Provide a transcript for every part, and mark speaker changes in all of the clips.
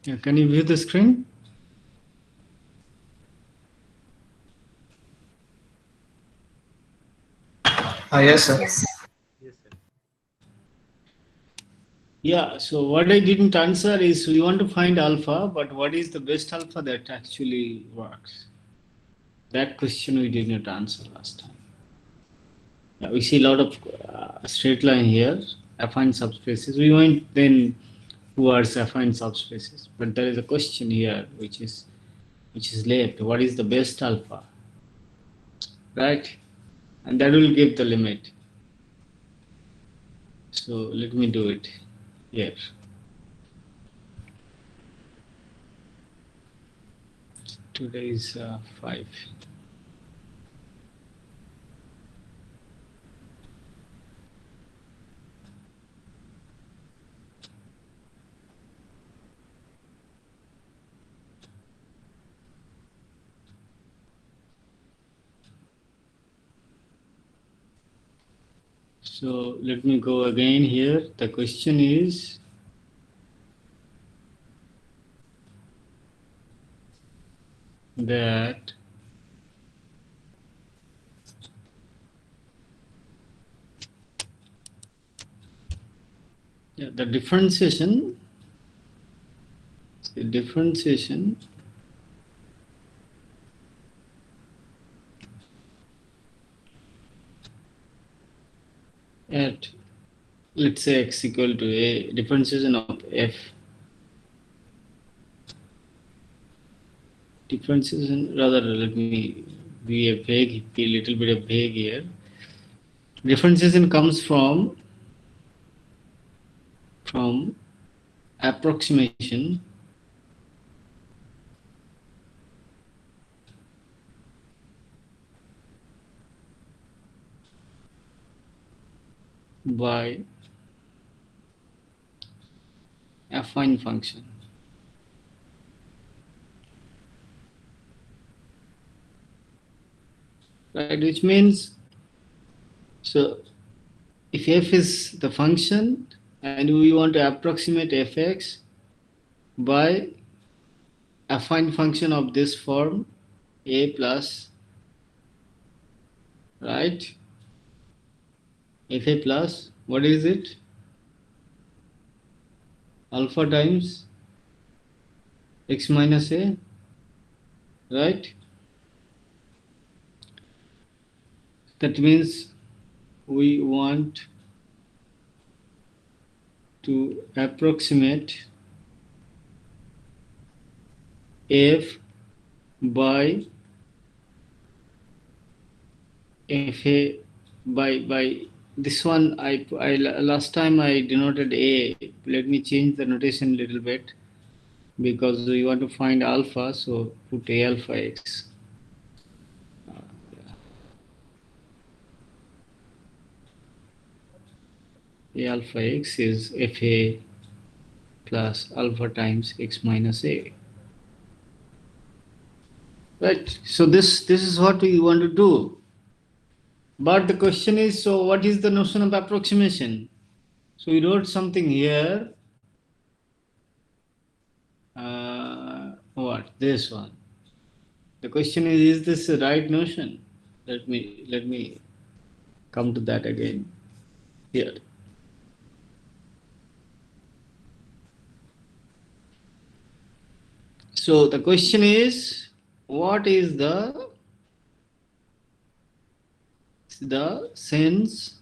Speaker 1: Yeah, can you view the screen?
Speaker 2: Yes, sir.
Speaker 3: Yes, sir.
Speaker 1: Yeah, so what I didn't answer is we want to find alpha, but what is the best alpha that actually works? That question we did not answer last time. Yeah, we see a lot of straight line here, affine subspaces. We went then towards affine subspaces, but there is a question here which is left. What is the best alpha, right? And that will give the limit. So let me do it here. Today is 5. So let me go again here. The question is that the differentiation at, let's say, x equal to a differentiation of f, differentiation, rather let me be a little bit of vague here. Differentiation comes from approximation by affine function, right? Which means, so if f is the function and we want to approximate fx by affine function of this form a plus, right, fa plus, what is it, alpha times x minus a, right? That means we want to approximate f by fa by this one. I last time I denoted a. Let me change the notation a little bit because we want to find alpha, so put a alpha x. A alpha x is fa plus alpha times x minus a. Right. So this is what we want to do. But the question is, so what is the notion of approximation? So we wrote something here. What this one? The question is this the right notion? Let me come to that again here. So the question is, what is the sense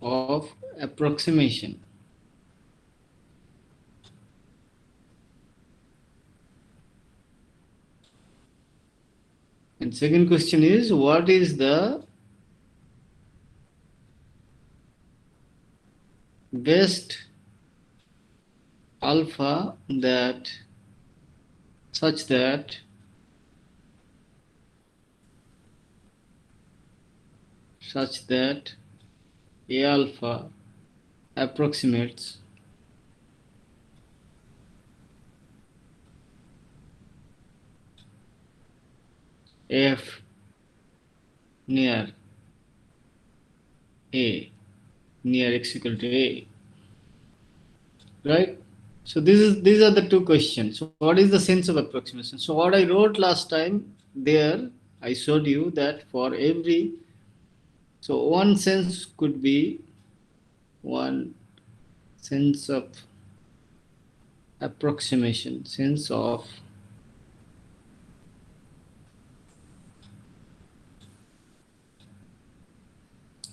Speaker 1: of approximation? And second question is, what is the best alpha that such that a alpha approximates f near a. near x equal to a, right? So these are the two questions. So what is the sense of approximation? So what I wrote last time there, I showed you that for every, so one sense could be one sense of approximation, sense of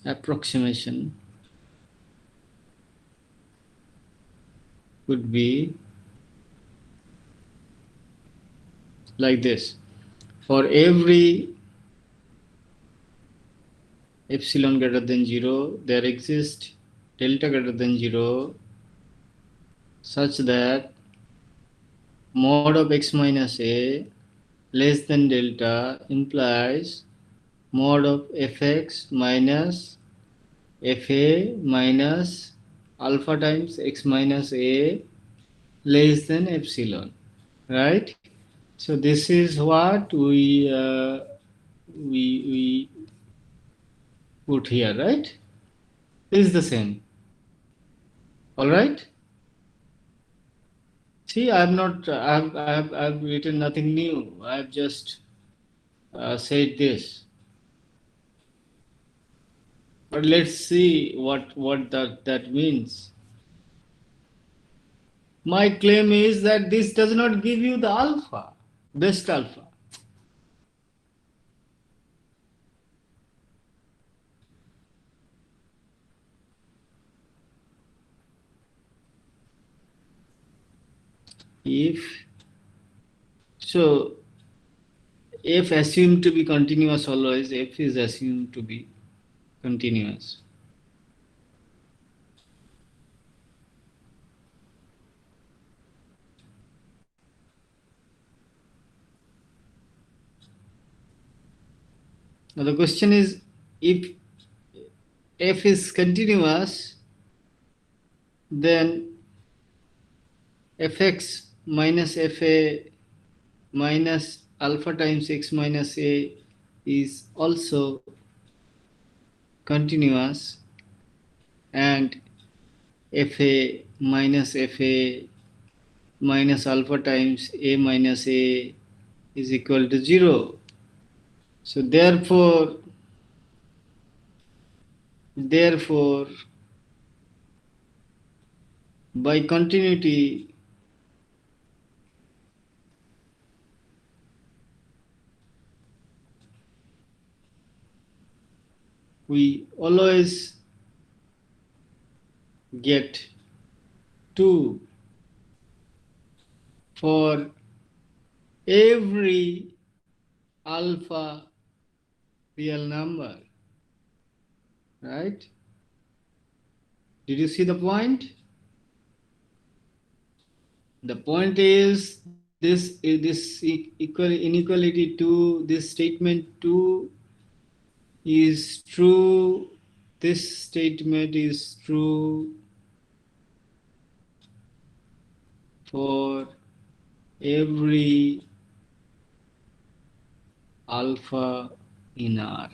Speaker 1: approximation could be like this. For every epsilon greater than 0, there exists delta greater than 0 such that mod of x minus a less than delta implies mod of fx minus fa minus alpha times x minus a less than epsilon, right? So this is what we put here, right? This is the same. All right. See, I have not. I've written nothing new. I have just said this. But let's see what that means. My claim is that this does not give you the alpha, best alpha. If so, f assumed to be continuous always, f is assumed to be continuous. Now the question is, if f is continuous, then fx minus fa minus alpha times x minus a is also continuous, and fa minus fa minus alpha times a minus a is equal to 0. So therefore by continuity we always get 2 for every alpha real number, right? Did you see the point? The point is this inequality 2, this statement 2 is true, this statement is true for every alpha in R.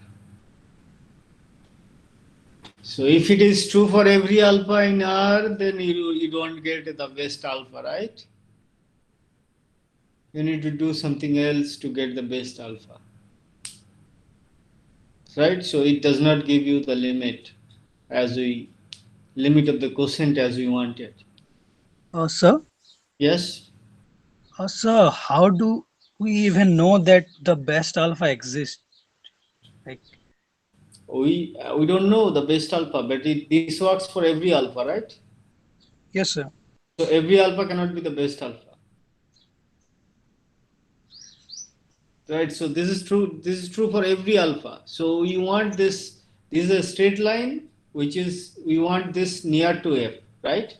Speaker 1: So if it is true for every alpha in R, then you don't get the best alpha, right? You need to do something else to get the best alpha. Right? So it does not give you the limit limit of the quotient as we wanted.
Speaker 2: Sir,
Speaker 1: Yes?
Speaker 2: sir, how do we even know that the best alpha exists? Like,
Speaker 1: We don't know the best alpha, but this works for every alpha, right?
Speaker 2: yes, sir.
Speaker 1: So every alpha cannot be the best alpha. Right? So this is true for every alpha. So you want this is a straight line, which is we want this near to f, right?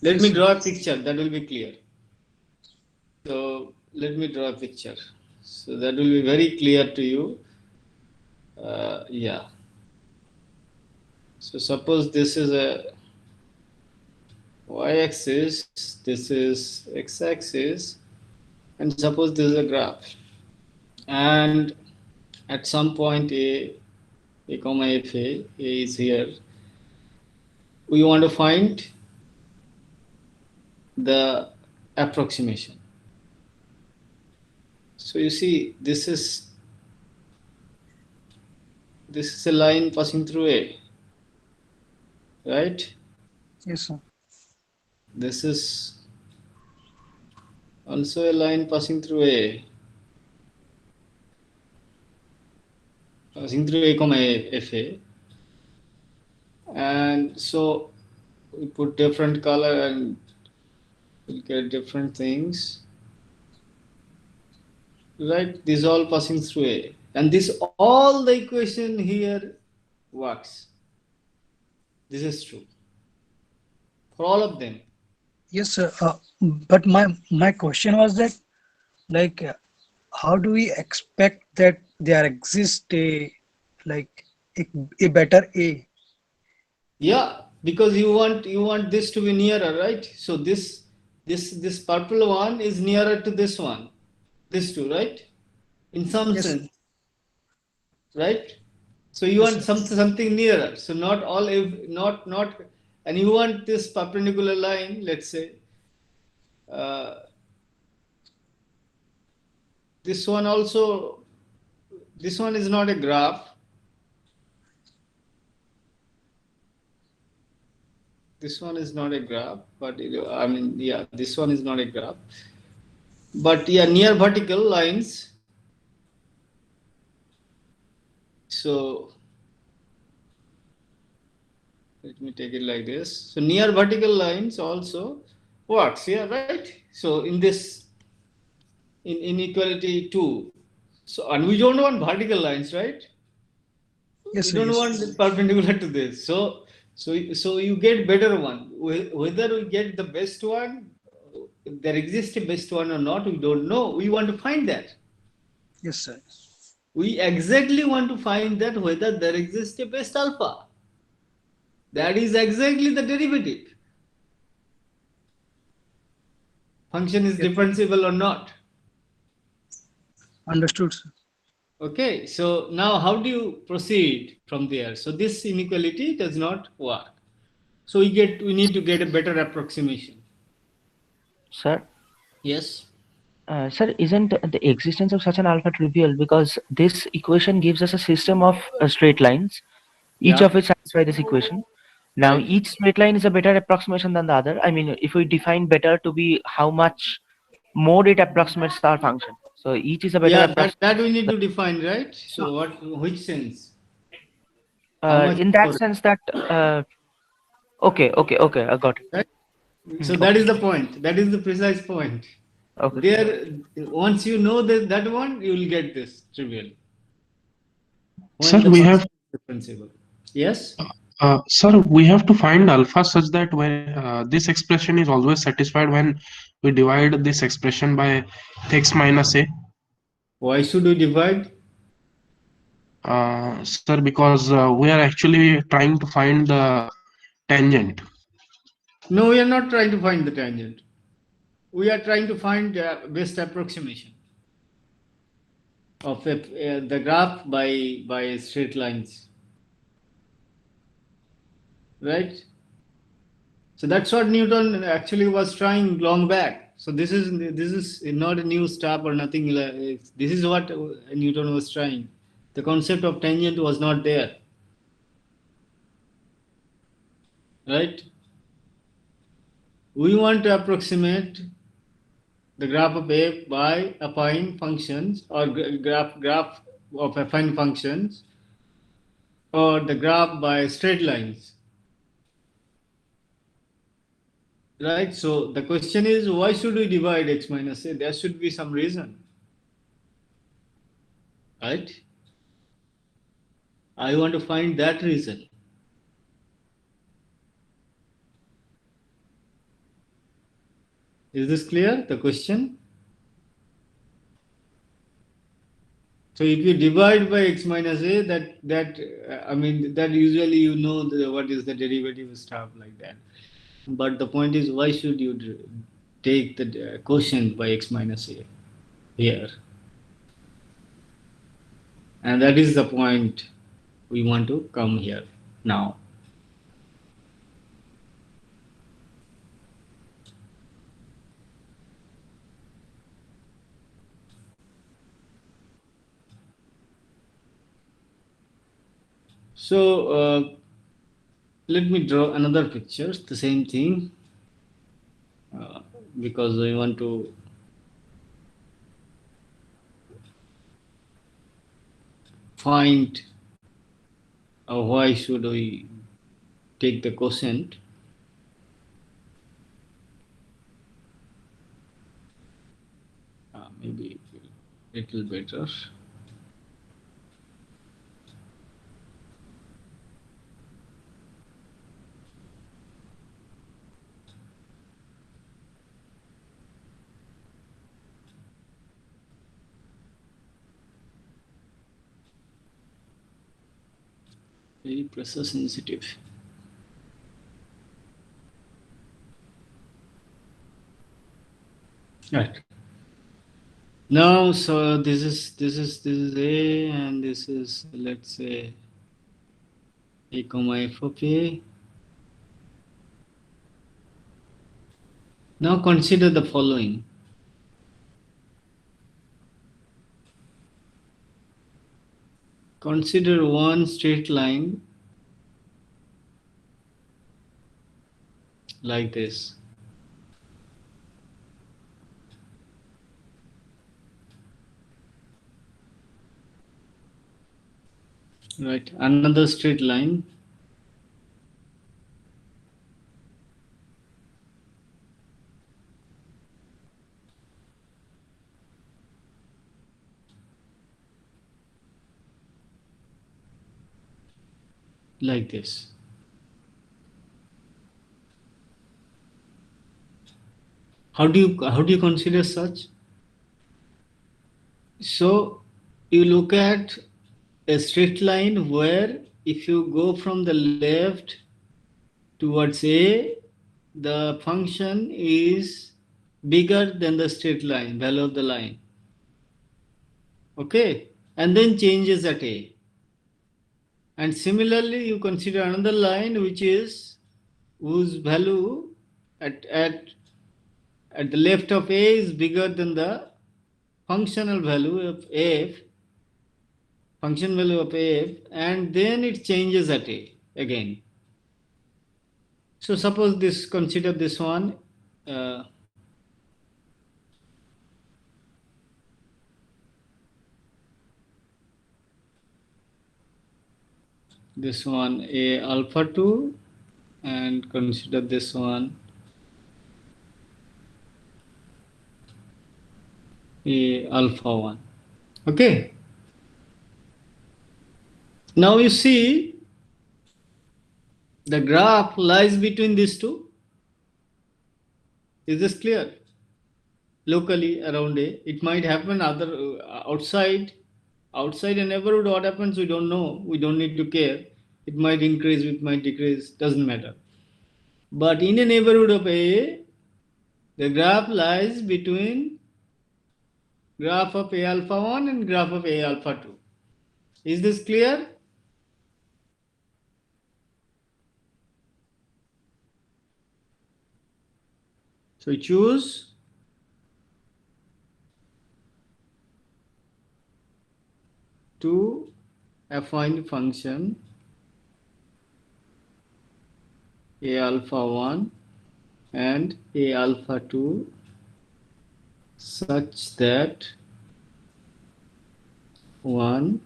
Speaker 1: Let
Speaker 2: Yes,
Speaker 1: me
Speaker 2: sir.
Speaker 1: draw a picture, that will be clear. So let me draw a picture. So that will be very clear to you. Yeah. So suppose this is a y-axis, this is x-axis, and suppose this is a graph. And at some point a comma fa, a is here, we want to find the approximation. So you see, this is a line passing through A, right?
Speaker 2: Yes, sir.
Speaker 1: This is also a line passing through A, passing through A comma A, FA, and so we put different color and we'll get different things, right? This all passing through A, and this all the equation here works. This is true for all of them.
Speaker 2: Yes, sir. But my question was that, like, how do we expect that there exists like a, a better A?
Speaker 1: Yeah, because you want this to be nearer, right? So this purple one is nearer to this one, this two, right? In some
Speaker 2: Yes,
Speaker 1: sense, right? So you
Speaker 2: yes,
Speaker 1: want
Speaker 2: sir.
Speaker 1: something nearer. So not all not, and you want this perpendicular line. Let's say uh, this one also. This one is not a graph. This one is not a graph, but I mean, yeah, this one is not a graph. But yeah, near vertical lines. So let me take it like this. So near vertical lines also works. Yeah, right. So in this in inequality 2. So and we don't want vertical lines, right?
Speaker 2: Yes,
Speaker 1: We
Speaker 2: sir.
Speaker 1: don't
Speaker 2: Yes,
Speaker 1: want perpendicular to this. So you get better one. Whether we get the best one, if there exists a best one or not, we don't know. We want to find that.
Speaker 2: yes, sir.
Speaker 1: We exactly want to find that whether there exists a best alpha. That is exactly the derivative. Function is
Speaker 2: Yes,
Speaker 1: differentiable or not.
Speaker 2: understood, sir.
Speaker 1: Okay, so now how do you proceed from there? So this inequality does not work. So we need to get a better approximation.
Speaker 3: Sir,
Speaker 1: Yes.
Speaker 3: sir, isn't the existence of such an alpha trivial because this equation gives us a system of straight lines, each
Speaker 1: Yeah.
Speaker 3: of which satisfy this equation. Now,
Speaker 1: Right.
Speaker 3: each straight line is a better approximation than the other. I mean, if we define better to be how much more it approximates our function. So each is a better
Speaker 1: Yeah,
Speaker 3: approximation.
Speaker 1: that we need to define, right? So which sense? How much
Speaker 3: In that
Speaker 1: more?
Speaker 3: sense that, okay, I got it.
Speaker 1: Right? So that
Speaker 3: Okay,
Speaker 1: is the point. That is the precise point.
Speaker 3: okay, sir.
Speaker 1: There, once you know that one, you will get this trivial when
Speaker 4: Sir,
Speaker 1: the
Speaker 4: we
Speaker 1: function
Speaker 4: have
Speaker 1: is differentiable. Yes.
Speaker 4: sir, we have to find alpha such that when this expression is always satisfied when we divide this expression by x minus a.
Speaker 1: Why should we divide?
Speaker 4: Sir, because we are actually trying to find the tangent.
Speaker 1: No, we are not trying to find the tangent. We are trying to find best approximation of the graph by straight lines, right? So that's what Newton actually was trying long back. So this is not a new stuff or nothing. This is what Newton was trying. The concept of tangent was not there, right? We want to approximate the graph of A by affine functions or graph of affine functions or the graph by straight lines, right? So the question is, why should we divide x minus a? There should be some reason, right? I want to find that reason. Is this clear, the question? So if you divide by x minus a, I mean that usually you know what is the derivative stuff like that. But the point is, why should you take the quotient by x minus a here? And that is the point we want to come here now. So let me draw another picture, the same thing, uh, because we want to find why should we take the quotient. Maybe little better. Very pressure sensitive. Right. Now, so this is A, and this is, let's say, A comma f of A. Now consider the following. Consider one straight line like this. Right. Another straight line. Like this. How do you consider such? So you look at a straight line where if you go from the left towards A, the function is bigger than the straight line, value of the line. Okay, and then changes at A. And similarly, you consider another line which is whose value at, at, at the left of A is bigger than the functional value of F, function value of F, and then it changes at A again. So suppose this, consider this one, uh, this one A alpha 2, and consider this one A alpha 1. Okay. Now you see the graph lies between these two. Is this clear? Locally around A, it might happen other outside a neighborhood. What happens, we don't know. We don't need to care. It might increase, it might decrease, doesn't matter. But in a neighborhood of A, the graph lies between graph of A alpha 1 and graph of A alpha 2. Is this clear? So choose to affine function A alpha 1 and A alpha 2 such that 1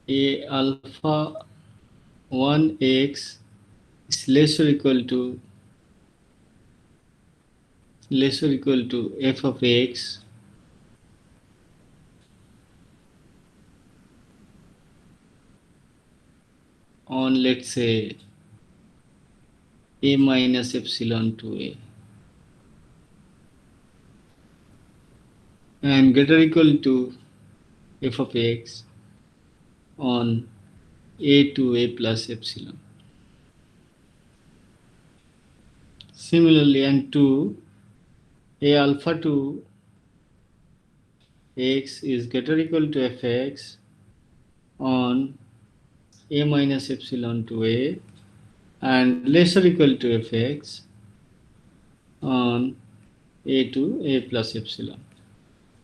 Speaker 1: A alpha 1x is less or equal to f of x on, let's say, a minus epsilon to a, and greater equal to f of x on a to a plus epsilon. Similarly, and 2 a alpha 2 x is greater equal to fx on a minus epsilon to a and lesser equal to fx on a to a plus epsilon.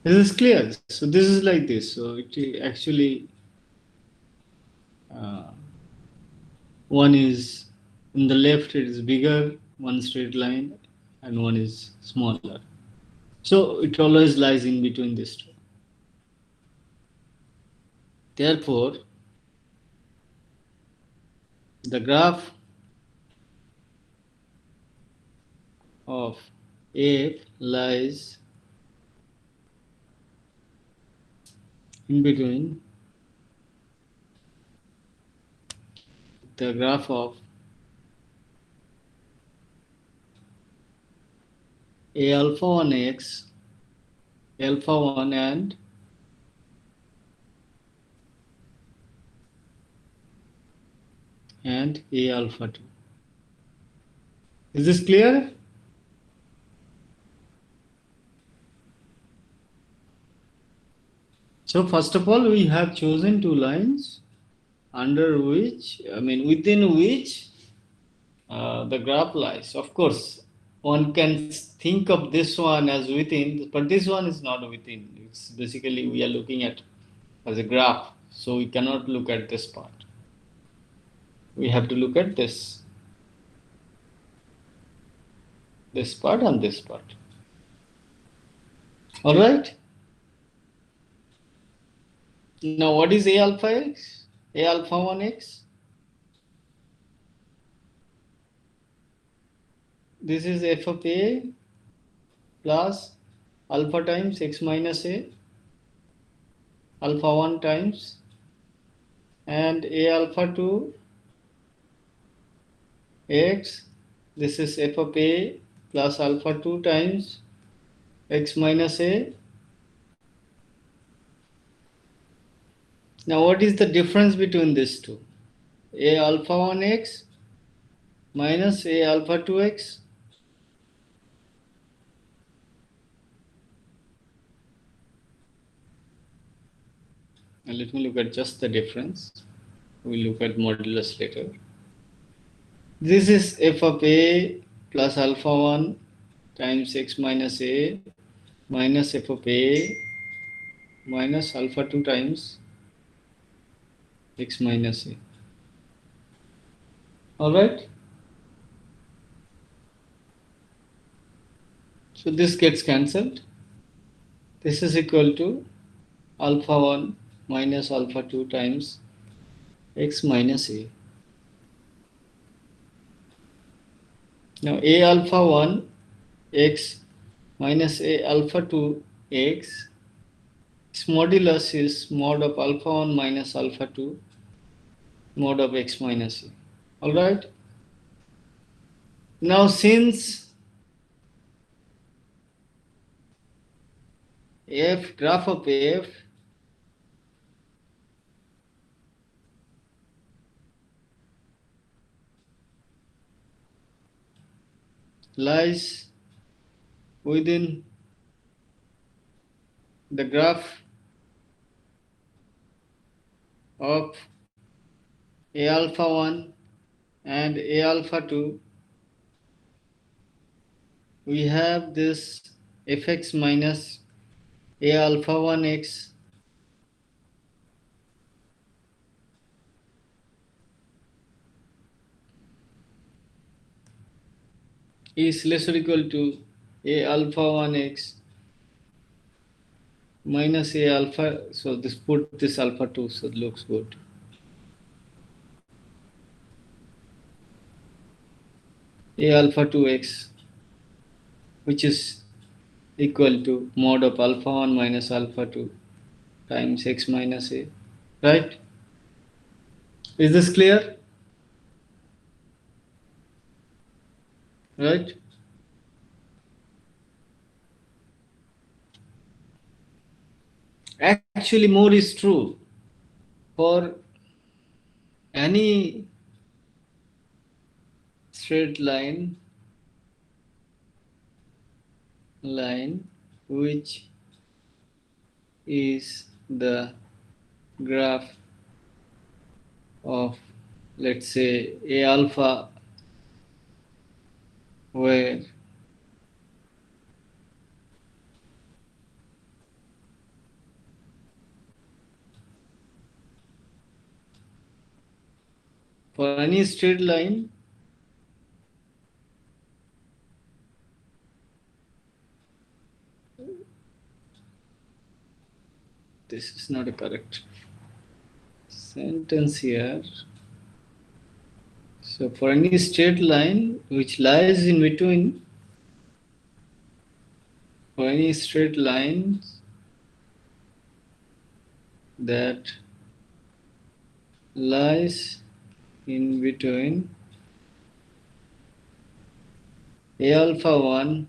Speaker 1: Is this clear? So this is like this. So it actually uh, one is in the left it is bigger, one straight line, and one is smaller. So it always lies in between these two. Therefore, the graph of f lies in between the graph of a alpha 1x, alpha 1 and a alpha 2. Is this clear? So first of all, we have chosen two lines under which, within which the graph lies. Of course, one can think of this one as within, but this one is not within. It's basically we are looking at as a graph, so we cannot look at this part. We have to look at this part and this part. All right. Now, what is a alpha x? A alpha 1x. This is f of a plus alpha times x minus a, alpha 1 times, and a alpha 2 x. This is f of a plus alpha 2 times x minus a. Now, what is the difference between these two? A alpha 1x minus a alpha 2x. Now, let me look at just the difference. We'll look at modulus later. This is f of a plus alpha 1 times x minus a minus f of a minus alpha 2 times x minus a. Alright? So this gets cancelled. This is equal to alpha 1 minus alpha 2 times x minus a. Now a alpha 1 x minus a alpha 2 x, its modulus is mod of alpha 1 minus alpha 2 mod of x minus a. Alright? Now since f graph of f lies within the graph of a alpha 1 and a alpha 2, we have this fx minus a alpha 1x is less or equal to a alpha 1x minus a alpha. So this put this alpha 2, so it looks good. A alpha 2x, which is equal to mod of alpha 1 minus alpha 2 times x minus a. Right? Is this clear? Right? Actually, more is true for any straight line which is the graph of, let's say, a alpha, where For any straight line, this is not a correct sentence here. So for any straight line which lies in between, for any straight line that lies in between A alpha 1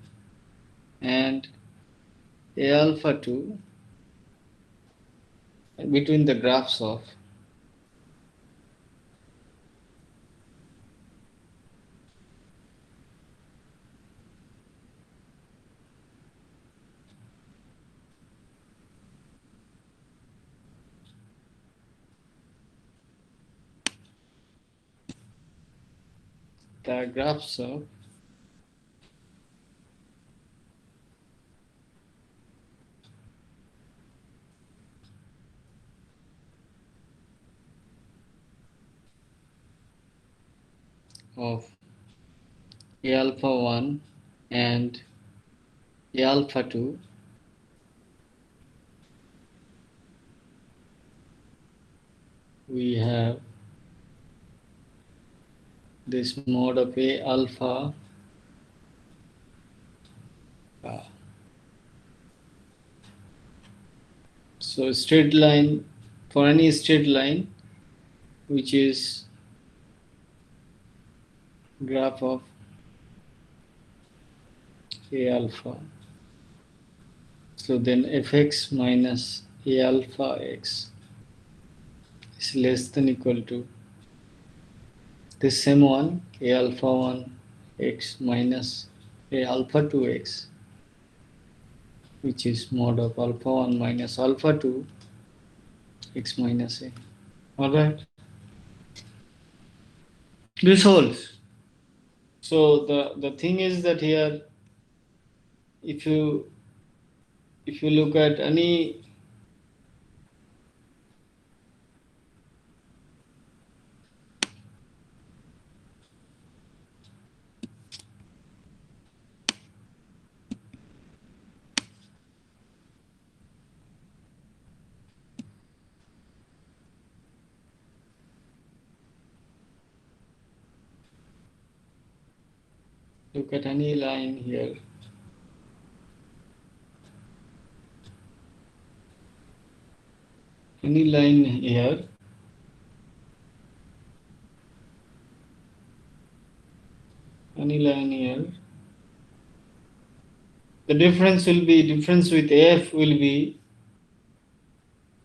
Speaker 1: and A alpha 2, between the graphs of the graphs of A alpha 1 and A alpha 2, we have this mode of A alpha so straight line, for any straight line which is graph of A alpha, so then fx minus A alpha x is less than equal to this same one, A alpha 1 x minus A alpha 2 x, which is mod of alpha 1 minus alpha 2 x minus A. Alright, this holds. So the thing is that here, if you look at any line here, any line here, any line here, the difference with AF will be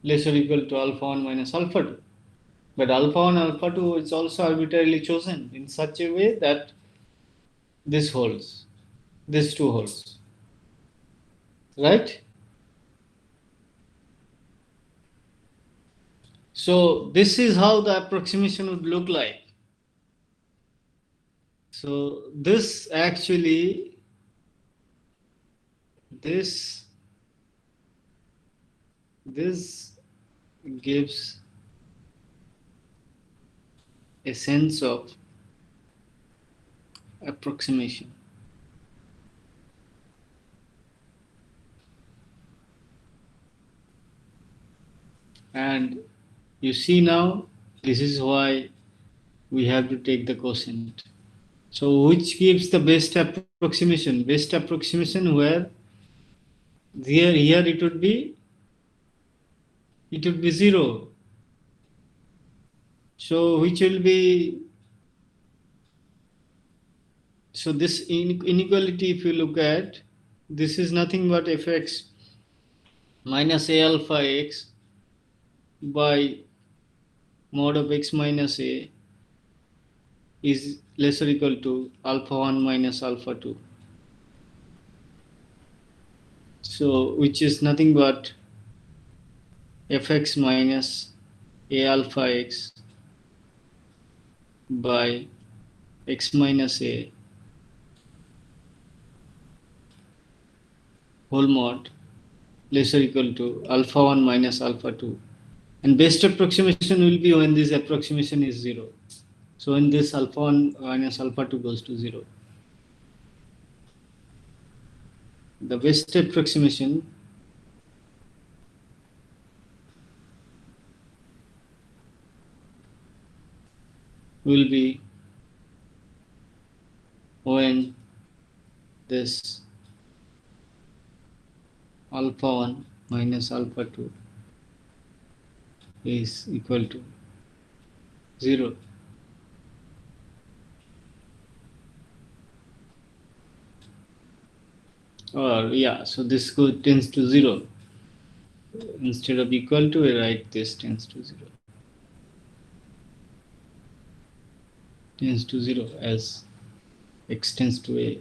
Speaker 1: less or equal to alpha 1 minus alpha 2. But alpha 1 alpha 2 is also arbitrarily chosen in such a way that this holds, this two holds. Right? So this is how the approximation would look like. So this actually, this gives a sense of approximation. And you see now, this is why we have to take the quotient. So which gives the best approximation? Best approximation where here it would be 0. So which will be, so this inequality, if you look at, this is nothing but fx minus A alpha x by mod of x minus A is less or equal to alpha 1 minus alpha 2. So which is nothing but fx minus A alpha x by x minus A whole mod less or equal to alpha 1 minus alpha 2. And best approximation will be when this approximation is 0. So in this alpha 1 minus alpha 2 goes to 0. The best approximation will be when this alpha 1 minus alpha 2 is equal to 0. Or yeah, so this tends to 0. Instead of equal to, I write this tends to 0. Tends to 0 as x tends to a.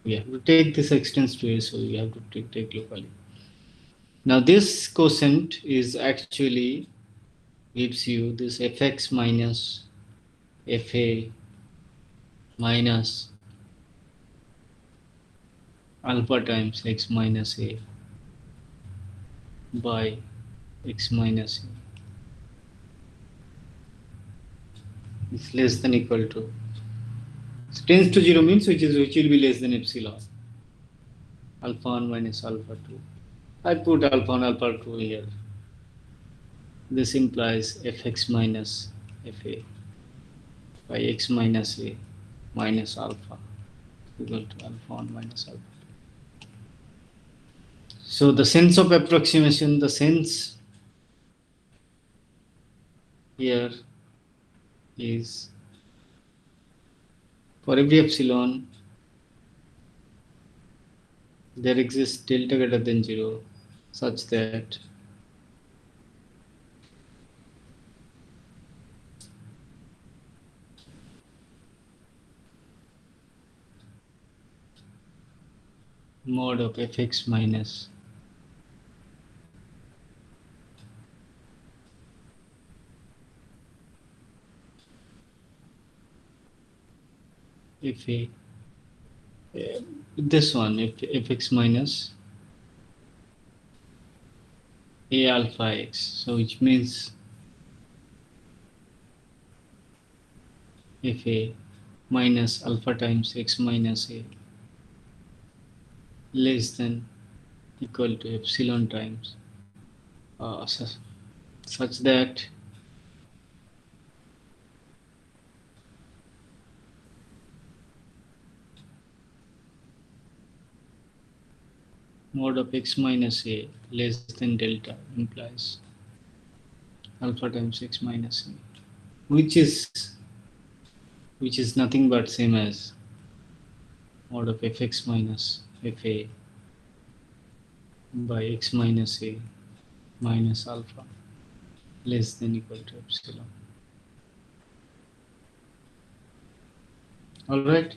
Speaker 1: We have to take this x tends to a, so we have to take locally. Now this quotient is actually gives you this fx minus fa minus alpha times x minus a by x minus a is less than equal to. So tends to 0 means which will be less than epsilon. Alpha 1 minus alpha 2. I put alpha 1 alpha 2 here. This implies fx minus fa by x minus a minus alpha equal to alpha 1 minus alpha. So the sense of approximation, the sense here is for every epsilon there exists delta greater than 0 such that mod of fx minus fa this one fx minus a alpha x, so which means fa minus alpha times x minus a less than equal to epsilon times such that mod of x minus a less than delta implies alpha times x minus a, which is nothing but same as mod of fx minus fa by x minus a minus alpha less than equal to epsilon. All right.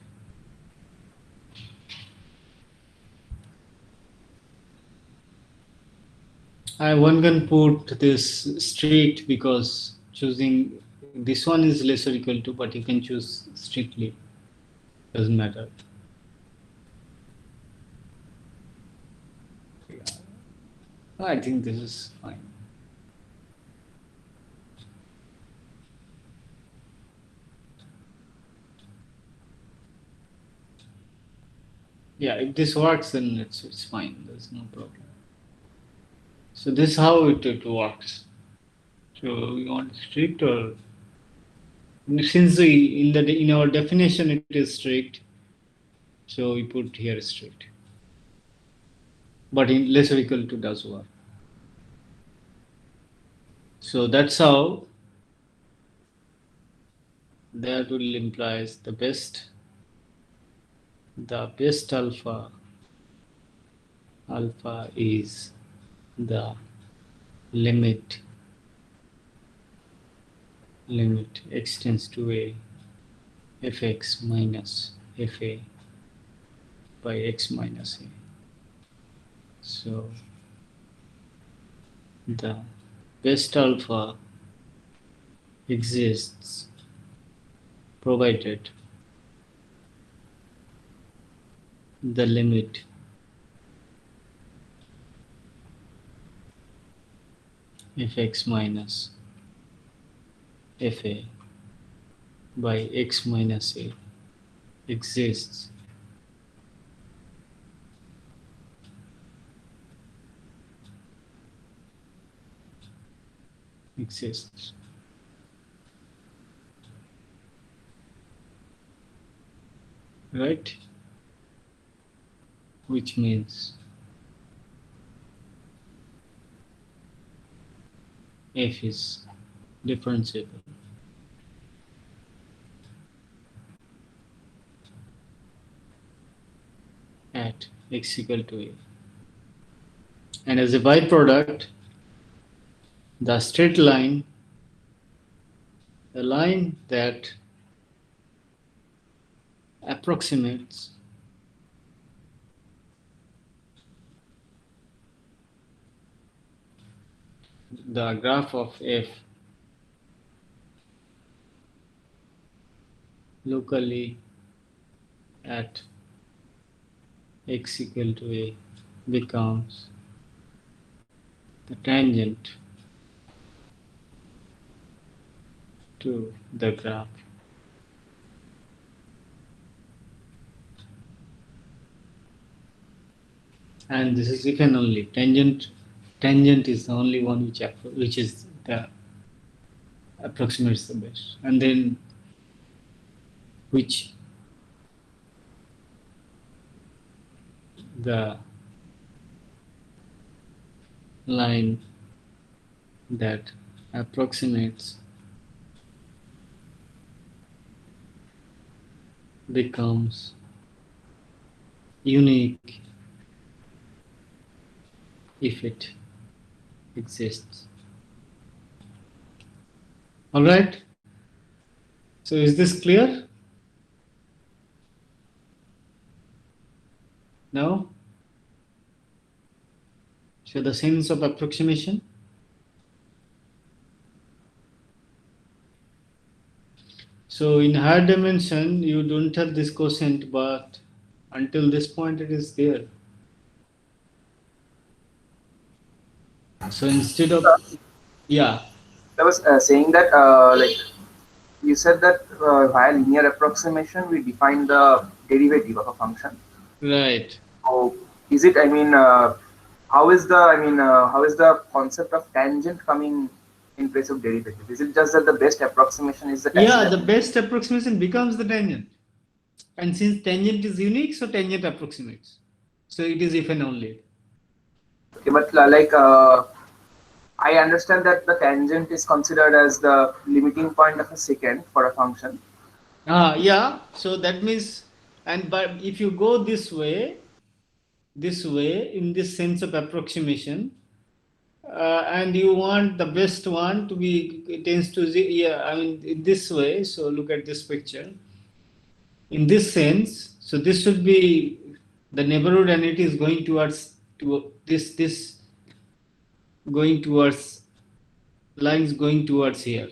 Speaker 1: One can put this strict because choosing this one is less or equal to, but you can choose strictly. Doesn't matter. I think this is fine. Yeah, if this works, then it's fine. There's no problem. So this is how it works. So we want strict or since in our definition it is strict, so we put here strict. But in less or equal to does work. So that's how that will implies the best alpha is the limit x tends to a fx minus fa by x minus a. So the best alpha exists provided the limit fx minus fa by x minus a exists. Exists. Right? Which means f is differentiable at x equal to a. And as a byproduct, the straight line, the line that approximates the graph of f locally at x equal to a becomes the tangent to the graph. And this is if and only tangent is the only one which is the approximates the best, and then which the line that approximates becomes unique if it exists. All right. So is this clear? Now, so the sense of approximation. So in higher dimension, you don't have this quotient, but until this point, it is there. So instead of, yeah,
Speaker 5: I was saying that like you said that via linear approximation we define the derivative of a function.
Speaker 1: right.
Speaker 5: So is it? I mean, how is the? I mean, how is the concept of tangent coming in place of derivative? Is it just that the best approximation is the
Speaker 1: Yeah,
Speaker 5: tangent?
Speaker 1: the best approximation becomes the tangent. And since tangent is unique, so tangent approximates. So it is if and only.
Speaker 5: Okay, but I understand that the tangent is considered as the limiting point of a secant for a function.
Speaker 1: Yeah. So that means, and but if you go this way, in this sense of approximation, and you want the best one to be it tends to yeah. I mean, in this way. So look at this picture. In this sense, so this should be the neighborhood, and it is going to this going towards lines going towards here,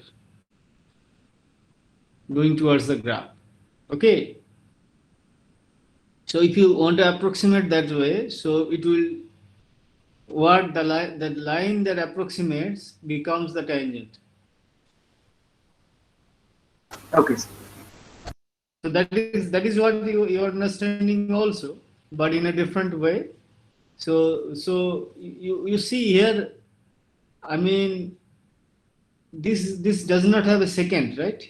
Speaker 1: going towards the graph. Okay. So if you want to approximate that way, so it will what the line that approximates becomes the tangent.
Speaker 5: Okay.
Speaker 1: So that is what you are understanding also, but in a different way. So you see here, I mean, this does not have a second, right?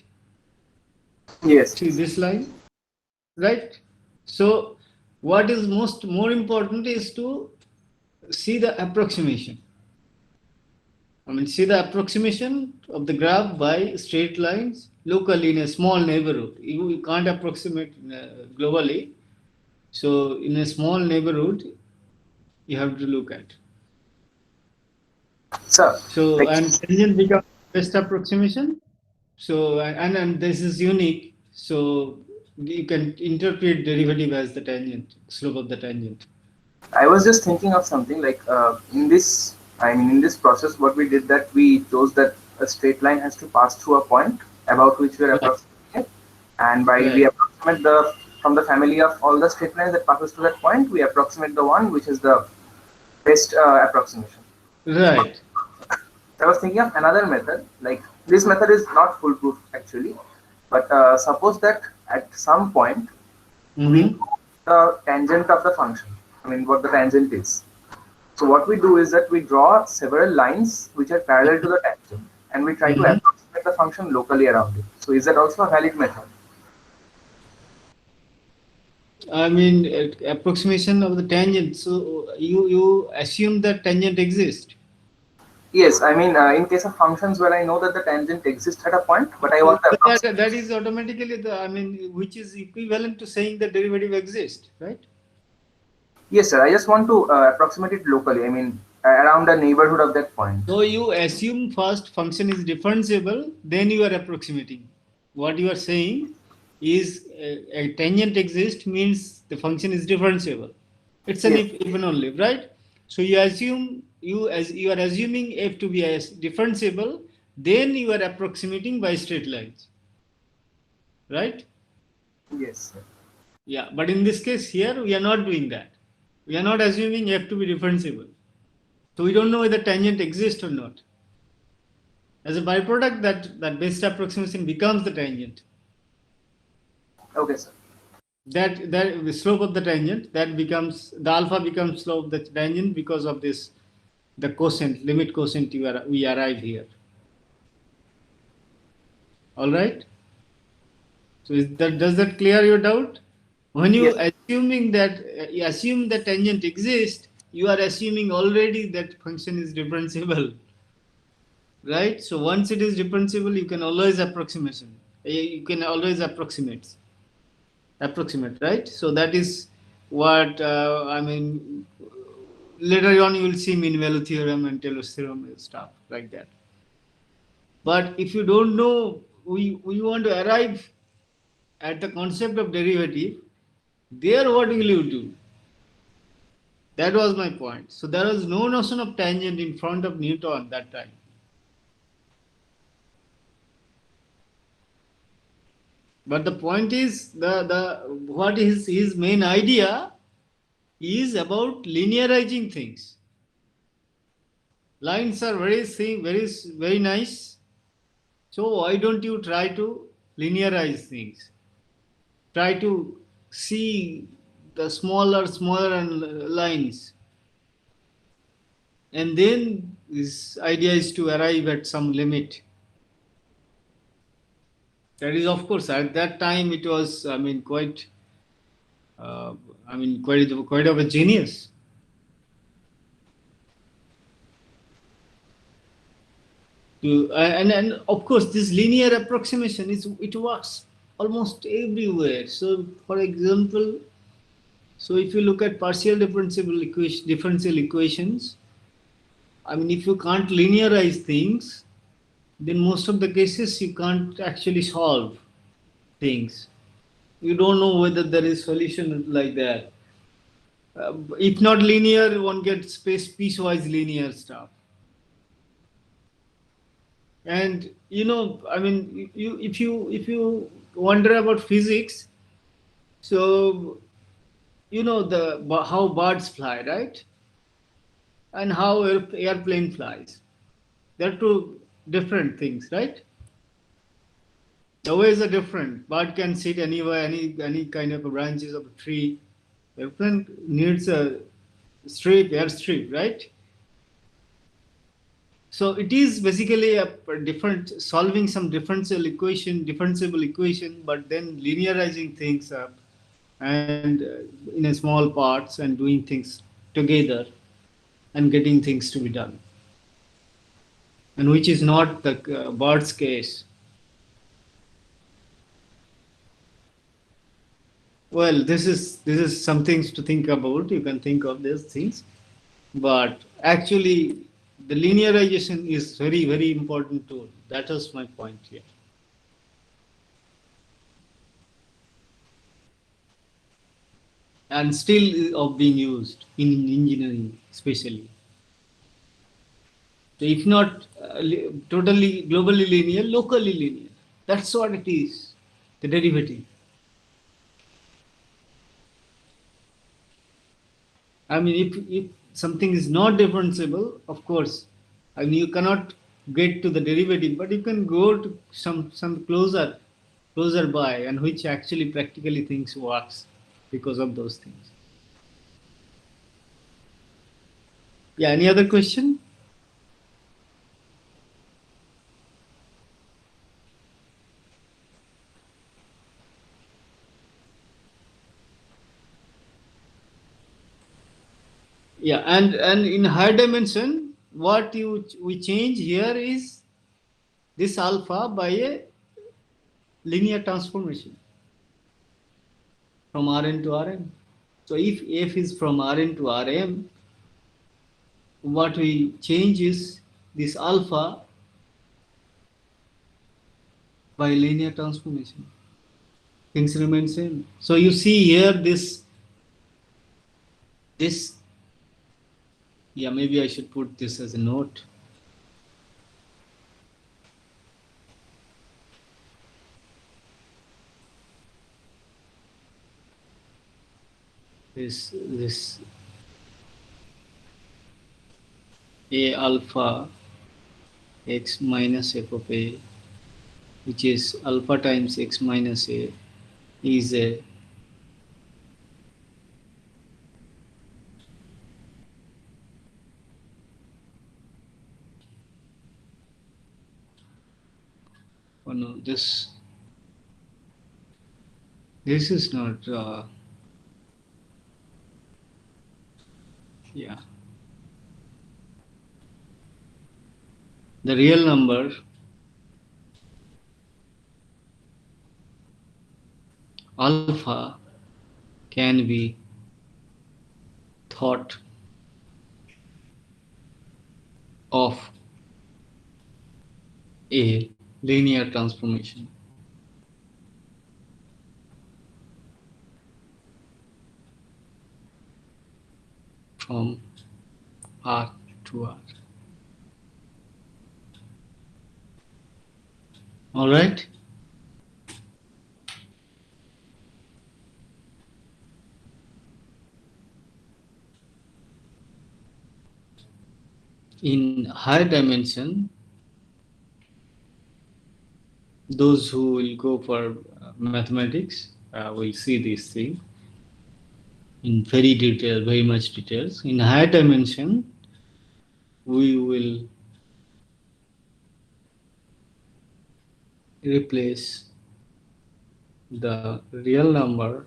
Speaker 5: Yes.
Speaker 1: See this line, right? So what is more important is to see the approximation. I mean, see the approximation of the graph by straight lines locally in a small neighborhood. You can't approximate globally. So in a small neighborhood, you have to look at.
Speaker 5: So
Speaker 1: So
Speaker 5: like
Speaker 1: and tangent becomes best approximation. So and this is unique. So you can interpret derivative as the tangent, slope of the tangent.
Speaker 5: I was just thinking of something like in this. I mean, in this process, what we did that we chose that a straight line has to pass through a point about which we are
Speaker 1: Right.
Speaker 5: approximating it, and by we
Speaker 1: Right.
Speaker 5: approximate the from the family of all the straight lines that passes to that point, we approximate the one which is the best approximation.
Speaker 1: Right.
Speaker 5: I was thinking of another method. Like this method is not foolproof actually. But suppose that at some point we
Speaker 1: Mm-hmm.
Speaker 5: know the tangent of the function. I mean, what the tangent is. So what we do is that we draw several lines which are parallel to the tangent, and we try to
Speaker 1: Mm-hmm.
Speaker 5: approximate the function locally around it. So is that also a valid method?
Speaker 1: I mean, approximation of the tangent. So you assume that tangent exists.
Speaker 5: Yes, I mean, in case of functions where I know that the tangent exists at a point, but I
Speaker 1: So
Speaker 5: want to approximate.
Speaker 1: that is automatically the, I mean, which is equivalent to saying the derivative exists, right?
Speaker 5: Yes, sir. I just want to approximate it locally. I mean, around the neighborhood of that point.
Speaker 1: So you assume first function is differentiable, then you are approximating. What you are saying is a tangent exists means the function is differentiable. It's an
Speaker 5: Yes,
Speaker 1: if and only, right? So you assume you are assuming f to be as differentiable, then you are approximating by straight lines, right?
Speaker 5: yes, sir.
Speaker 1: Yeah, but in this case here we are not doing that. We are not assuming f to be differentiable. So we don't know whether tangent exists or not. As a byproduct, that best approximation becomes the tangent.
Speaker 5: Okay, sir.
Speaker 1: That the slope of the tangent that becomes the alpha becomes slope of the tangent because of this the quotient limit quotient we arrive here. All right. So does that clear your doubt? When you
Speaker 5: Yes,
Speaker 1: assuming that you assume the tangent exists, you are assuming already that function is differentiable, right? So once it is differentiable, you can always approximation. You can always approximate, right? So that is what I mean. Later on, you will see mean value theorem and Taylor's theorem and stuff like that. But if you don't know, we want to arrive at the concept of derivative. There, what will you do? That was my point. So there was no notion of tangent in front of Newton that time. But the point is the what is his main idea is about linearizing things. Lines are very nice. So why don't you try to linearize things? Try to see the smaller lines, and then this idea is to arrive at some limit. That is, of course, at that time it was, I mean, uh, quite of a genius. And of course, this linear approximation it works almost everywhere. So, for example, so if you look at differential equations, I mean, if you can't linearize things, then most of the cases you can't actually solve things. You don't know whether there is solution like that. If not linear, one gets piecewise linear stuff. And I mean, if you wonder about physics, so the how birds fly, right? And how airplane flies. They're two different things, right? The ways are different. Bird can sit anywhere, any kind of branches of a tree. Airplane needs a airstrip, right? So it is basically a different solving some differentiable equation, but then linearizing things up and in a small parts and doing things together and getting things to be done, and which is not the bird's case. Well, this is some things to think about. You can think of these things, but actually, the linearization is very important tool. That was my point here. And still of being used in engineering, especially. So if not totally globally linear, locally linear. That's what it is. The derivative. I mean, if something is not differentiable, of course, I mean you cannot get to the derivative, but you can go to some closer closer by, and which actually practically things works because of those things. Yeah, any other question? Yeah, and in higher dimension, what you we change here is this alpha by a linear transformation from Rn to Rm. So if f is from Rn to Rm, what we change is this alpha by linear transformation. Things remain same. So you see here this yeah, maybe I should put this as a note. This a alpha x minus f of a, which is alpha times x minus a, is a oh no, this is not yeah, the real number alpha can be thought of a linear transformation from R to R. All right. In higher dimension, those who will go for mathematics will see this thing in very detail, very much details. In higher dimension, we will replace the real number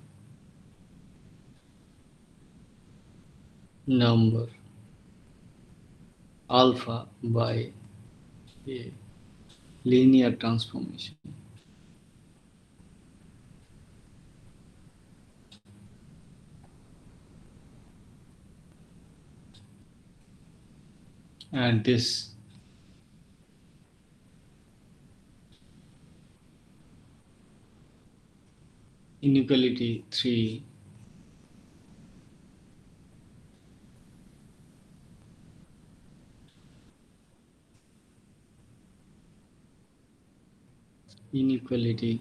Speaker 1: alpha by a linear transformation. And this inequality 3 inequality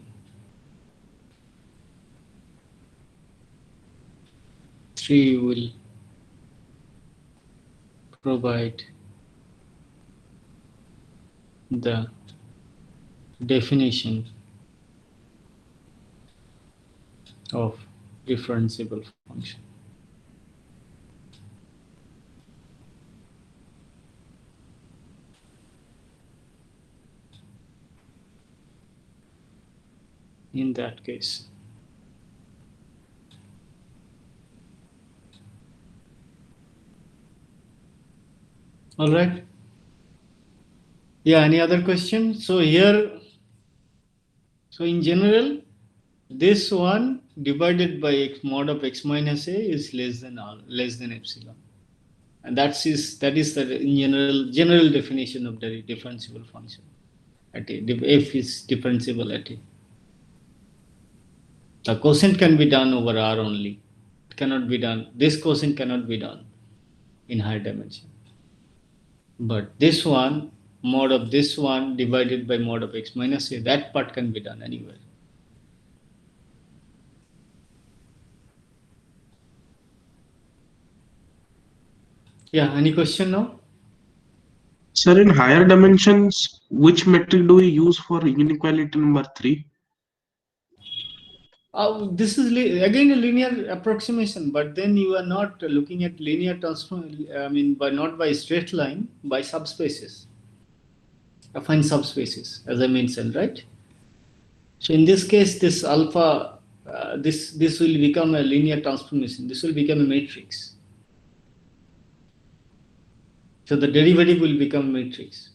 Speaker 1: 3 will provide the definition of differentiable function. In that case, all right. Yeah, any other question? So here, so in general, this one divided by x mod of x minus a is less than epsilon, and that is the in general definition of the differentiable function at a. F is differentiable at a. The quotient can be done over R only. It cannot be done. This quotient cannot be done in higher dimension. But this one, mod of this one divided by mod of x minus a, that part can be done anywhere. Yeah, any question now?
Speaker 4: Sir, in higher dimensions, which metric do we use for inequality number 3?
Speaker 1: This is again a linear approximation, but then you are not looking at linear transform. I mean, by not by straight line, by subspaces, affine subspaces, as I mentioned, right? So in this case, this alpha, this will become a linear transformation. This will become a matrix. So the derivative will become matrix.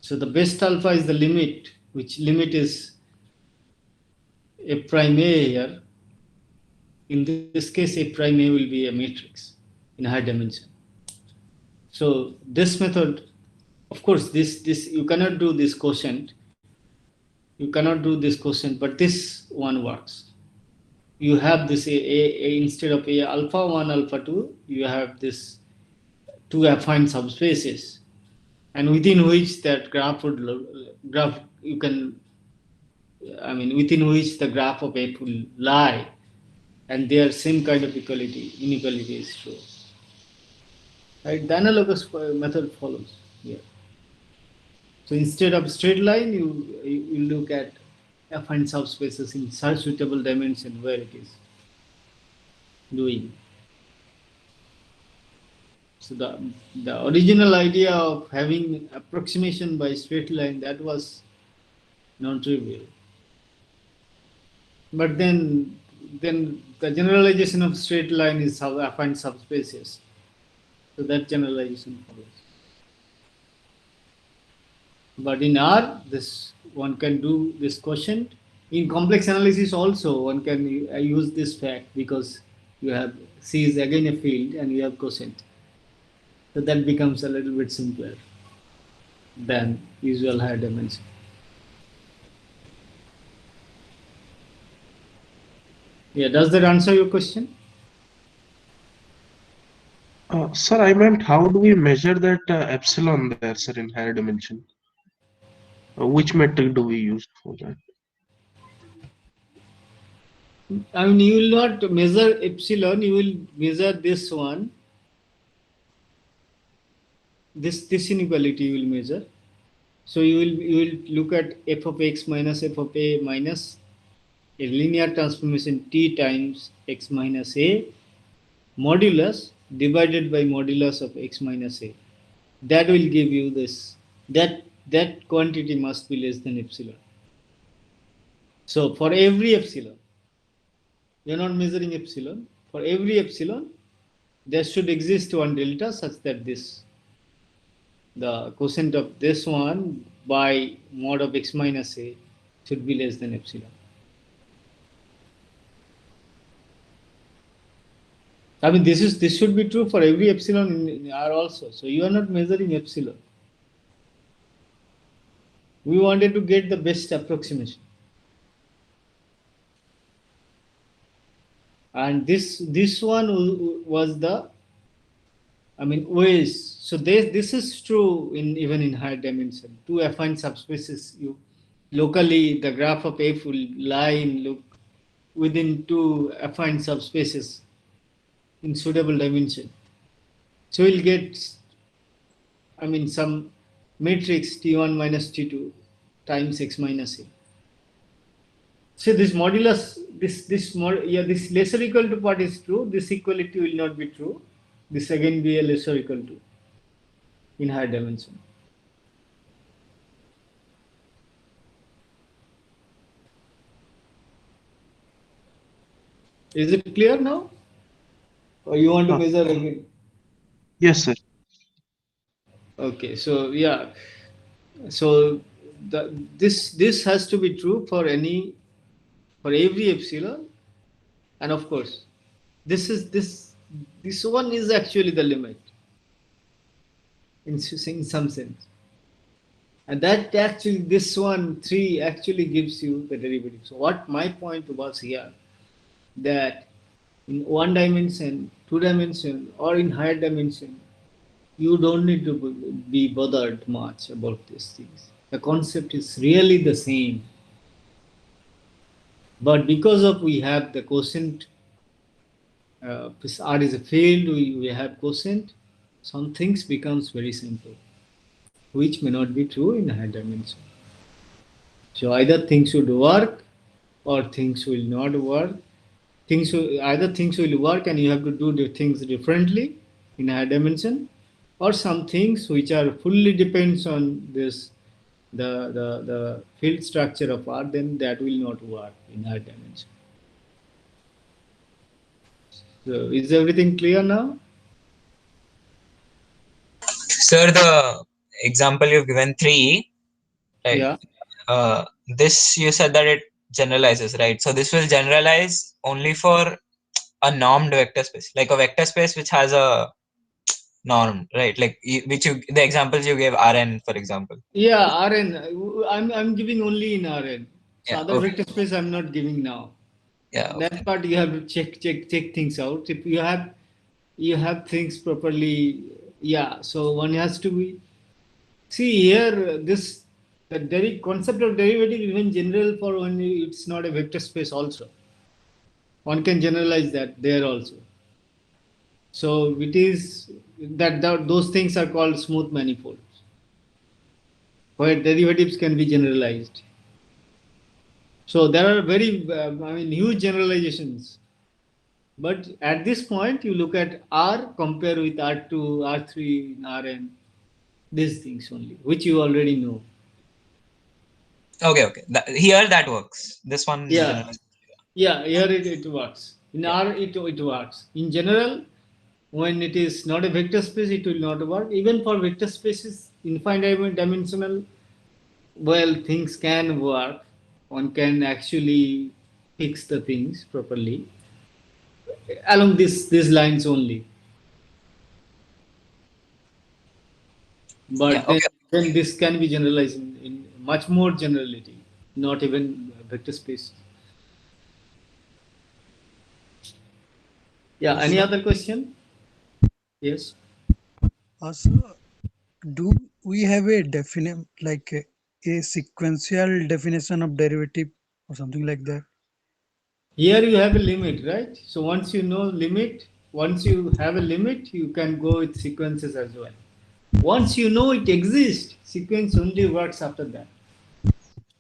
Speaker 1: So the best alpha is the limit, which limit is a prime a here. In this case, a prime a will be a matrix in high dimension. So this method, of course, this you cannot do this quotient. You cannot do this quotient, but this one works. You have this a instead of a alpha one alpha two, you have this two affine subspaces, and within which that graph would graph you can, I mean, within which the graph of f will lie, and their same kind of inequality is true. Right? The analogous method follows here. So instead of straight line, you look at affine subspaces in such suitable dimension where it is doing. So the original idea of having approximation by straight line, that was non-trivial. But then the generalization of straight line is how affine subspaces. So that generalization follows. But in R, this one can do this quotient. In complex analysis also, one can use this fact because you have C is again a field and you have quotient. So that becomes a little bit simpler than usual higher dimension. Yeah, does that answer your question?
Speaker 4: Sir, I meant how do we measure that epsilon there, sir, in higher dimension? Which metric do we use for that?
Speaker 1: I mean, you will not measure epsilon, you will measure this one, this inequality you will measure. So you will look at f of x minus f of a minus a linear transformation t times x minus a modulus divided by modulus of x minus a. That will give you this, that quantity must be less than epsilon. So for every epsilon, you are not measuring epsilon. For every epsilon, there should exist one delta such that this, the quotient of this one by mod of x minus a should be less than epsilon. I mean, this should be true for every epsilon in R also. So you are not measuring epsilon. We wanted to get the best approximation, and this one was the, I mean, ways. So this is true in even in higher dimension. Two affine subspaces, you locally the graph of F will lie in look within two affine subspaces in suitable dimension. So we'll get, I mean, some matrix T1 minus T2 times x minus a. So this modulus, yeah, this lesser equal to part is true. This equality will not be true. This again be a lesser equal to in higher dimension. Is it clear now? Or you want to measure again?
Speaker 4: Yes, sir.
Speaker 1: Okay, so yeah, so this has to be true for every epsilon, and of course, this one is actually the limit in some sense, and that actually this one 3 actually gives you the derivative. So what my point was here, that in one dimension, two dimension, or in higher dimension, you don't need to be bothered much about these things. The concept is really the same. But because of we have the quotient, this R is a field, we have quotient, some things becomes very simple, which may not be true in higher dimension. So either things should work or things will not work. Either things will work and you have to do the things differently in higher dimension, or some things which are fully depends on this the field structure of R, then that will not work in higher dimension. So is everything clear now?
Speaker 6: Sir, the example you've given 3, right?
Speaker 1: Yeah.
Speaker 6: This you said that it generalizes, right? So this will generalize only for a normed vector space, like a vector space which has a norm, right? Like the examples you gave Rn, for example.
Speaker 1: Yeah, Rn. I'm giving only in Rn. So
Speaker 6: Yeah.
Speaker 1: other
Speaker 6: Okay.
Speaker 1: vector space I'm not giving now.
Speaker 6: Yeah.
Speaker 1: That
Speaker 6: Okay.
Speaker 1: part you have to check things out. If you have things properly, yeah. So one has to be see here this the concept of derivative even general for when it's not a vector space also. One can generalize that there also. So it is that those things are called smooth manifolds, where derivatives can be generalized. So there are very, huge generalizations. But at this point, you look at R, compare with R2, R3, Rn, these things only, which you already know.
Speaker 6: Okay. Okay. Here that works. This one
Speaker 1: Yeah,
Speaker 6: generalizes.
Speaker 1: yeah, here it works. In
Speaker 6: Yeah.
Speaker 1: R, it works. In general, when it is not a vector space, it will not work. Even for vector spaces, infinite dimensional, well, things can work. One can actually fix the things properly along these lines only.
Speaker 6: Yeah.
Speaker 1: But then,
Speaker 6: Okay.
Speaker 1: then this can be generalized in much more generality, not even vector space. Yeah,
Speaker 2: Yes,
Speaker 1: any
Speaker 2: sir.
Speaker 1: other question? Yes.
Speaker 2: Also, do we have a definite like a sequential definition of derivative or something like that?
Speaker 1: Here you have a limit, right? So once you know limit, once you have a limit, you can go with sequences as well. Once you know it exists, sequence only works after that.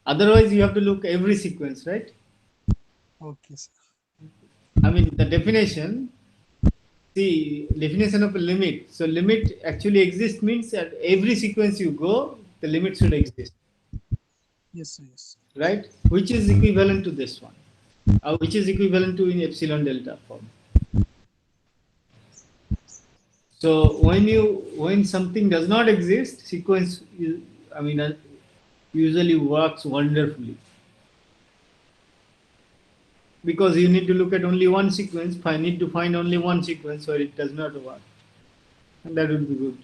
Speaker 1: Otherwise, you have to look every sequence, right?
Speaker 2: Okay, sir.
Speaker 1: I mean, the definition, see, definition of a limit. So limit actually exists means that every sequence you go, the limit should exist,
Speaker 2: Yes, sir. Yes.
Speaker 1: right? Which is equivalent to this one, which is equivalent to in epsilon delta form. So when something does not exist, sequence I mean usually works wonderfully because you need to look at only one sequence. I need to find only one sequence where it does not work, and that would be good.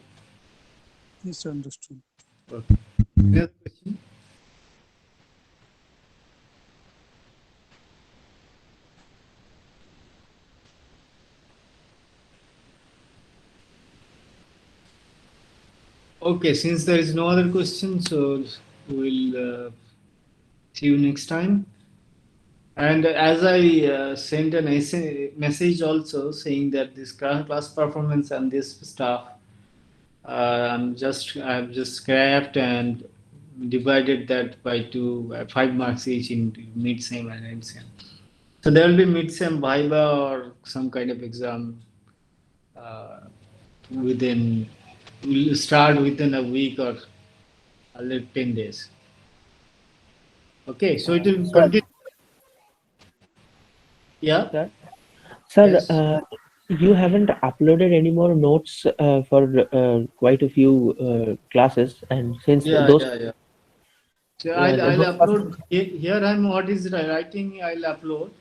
Speaker 2: Yes, sir, understood.
Speaker 1: Okay. Another question? Okay, since there is no other question, so we'll see you next time. And as I sent an message also saying that this class performance and this stuff, I've just scrapped and divided that by two, 5 marks each in mid-sem and end-sem. So there will be mid-sem viva or some kind of exam uh, within, will start within a week or a little 10 days. Okay, so it will
Speaker 3: Sir,
Speaker 1: continue. Yeah.
Speaker 3: sir, sir,
Speaker 1: Yes.
Speaker 3: you haven't uploaded any more notes for quite a few classes, and since
Speaker 1: Yeah,
Speaker 3: those,
Speaker 1: yeah, yeah. So
Speaker 3: yeah,
Speaker 1: I'll
Speaker 3: those classes,
Speaker 1: upload here. I'm what is writing. I'll upload.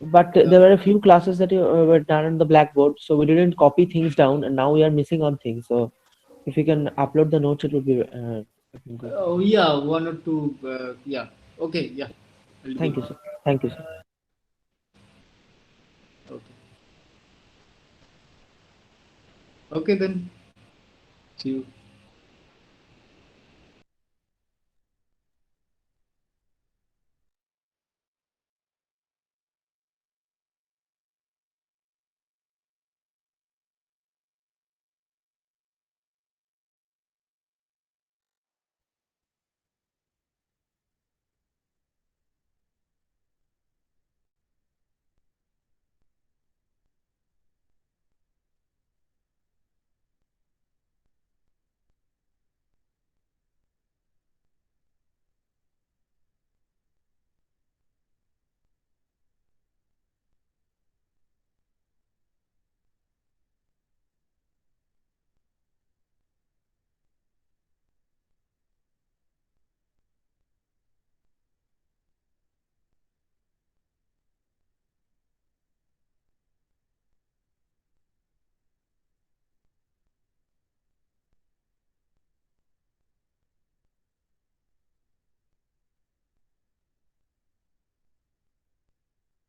Speaker 3: but there were a few classes that you were done on the blackboard, so we didn't copy things down, and now we are missing on things. So if you can upload the notes, it would be good.
Speaker 1: Oh yeah, one or two. Yeah. Okay. Yeah. I'll do
Speaker 3: Thank you,
Speaker 1: that.
Speaker 3: sir. Thank you, sir.
Speaker 1: Okay. Okay then. See you.